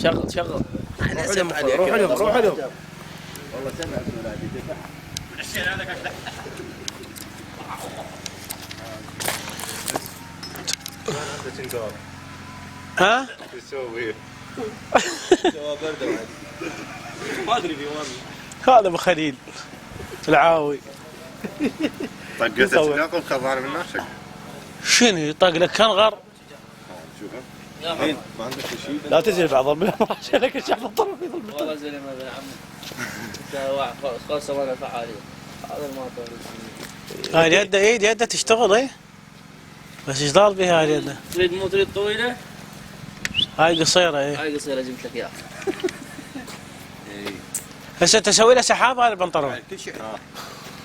شغل. روح اليوم. والله سمع ولادي دفع. ها؟ شو تسوي؟ ما ادري في وين. هذا ابو خليل العاوي. طقيت السلاق خضار من نفسك. شنو يطق لك كنغر؟ شوفه. الحين ما عندك شيء. لا تجري بعض لك الشعب الطرف. والله زين هذا يا عمي. انت واحد خاصه ولا فعاليه. هذا ما هاي اليد يده تشتغل ايه؟ بس ايش ضال بها هاي اليد؟ تريد مو تريد طويله؟ هاي قصيره ايه. هاي قصيره جبت لك اياها. هسه تسوي له سحاب هذا البنطلون. كل شيء.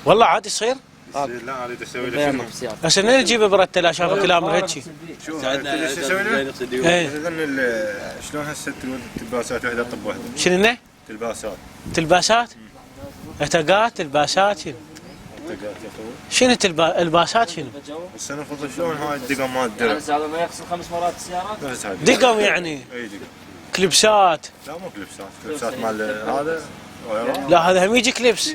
والله عادي يصير؟ لا اريد اسوي له شنو؟ هسه منين تجيب برته لا شافك كلام هيجي؟ شو هذا اسوي له؟ ايه شلون هسه تلباسات وحده طب وحده؟ شنو انه؟ تلباسات. تلباسات؟ اتقات تلباسات شنو؟ تقات يا اخوي. شنو الباسات شنو؟ بس انا افضل شلون هاي الدقم مال يعني الدرب. هذا ما يغسل 5 مرات السيارات؟ بس هاي دقم يعني؟ اي دقم. كلبسات؟ لا مو كلبسات مال هذا لا هذا هم يجي كلبس.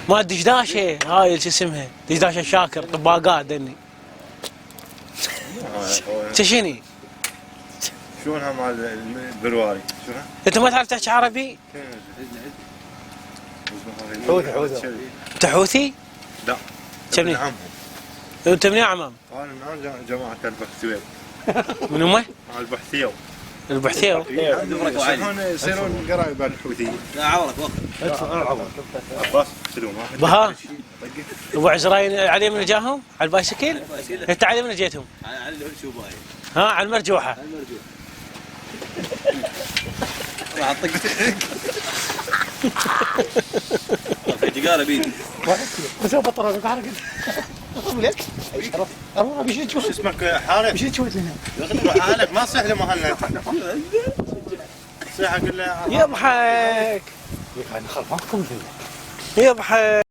ما دشداشه هاي شو اسمها؟ دشداشه شاكر طباقات دني. شنو؟ شلونها مال البرواري شلونها؟ انت ما تعرف تحكي عربي؟ حوثي. انت حوثي؟ لا. كمني؟ ابن عمهم. انت من عمام؟ انا من عم جماعه البحثيين. من هم؟ البحثيين. البحثيو؟ يصيرون قرايب الحوثيين. لا عورك وقف. عباس سلوم. بها؟ ابو عزراين علي من جاهم؟ على البايسكل؟ انت علي من جيتهم؟ على الشوباي. ها على المرجوحه. راح اطق في جقاله بيدي. بس هو بطل لك حركه. لك اروح بيجي تشوف اسمك حارب. بيجي تشوف لنا. يخدم حالك ما صح له مهلنا. صيحه كلها يضحك يضحك